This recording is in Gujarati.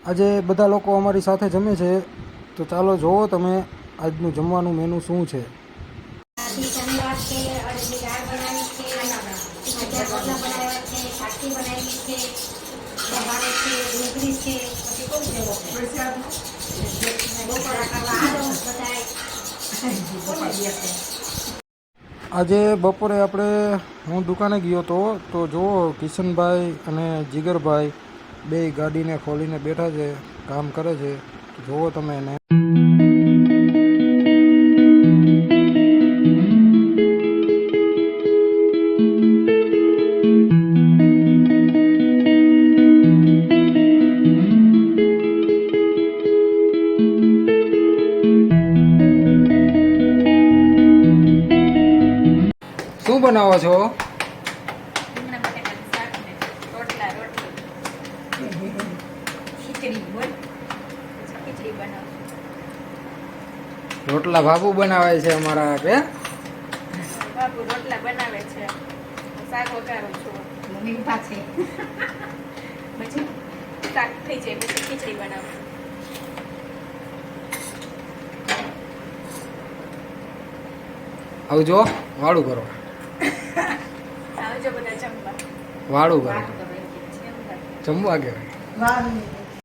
આજે બધા લોકો અમારી સાથે જમે છે, તો ચાલો જોવો તમે આજનું જમવાનું મેનુ શું છે. આજે બપોરે હું દુકાને ગયો હતો, તો જુઓ કિશનભાઈ અને જીગરભાઈ બે ગાડીને ખોલીને બેઠા છે, કામ કરે છે. જુઓ તમે એને. શું બનાવો છો? રોટલા બાબુ બનાવે છે અમારા કે બાબુ રોટલા બનાવે છે, શાક વઘારું છું, મમ્મી ઊભા છે. પછી શાક થઈ જાય પછી ખીચડી બનાવું. આવજો, વાળું કરો. આવજો બધા જમવા. વાળું કરો, જમવા કહેવાય.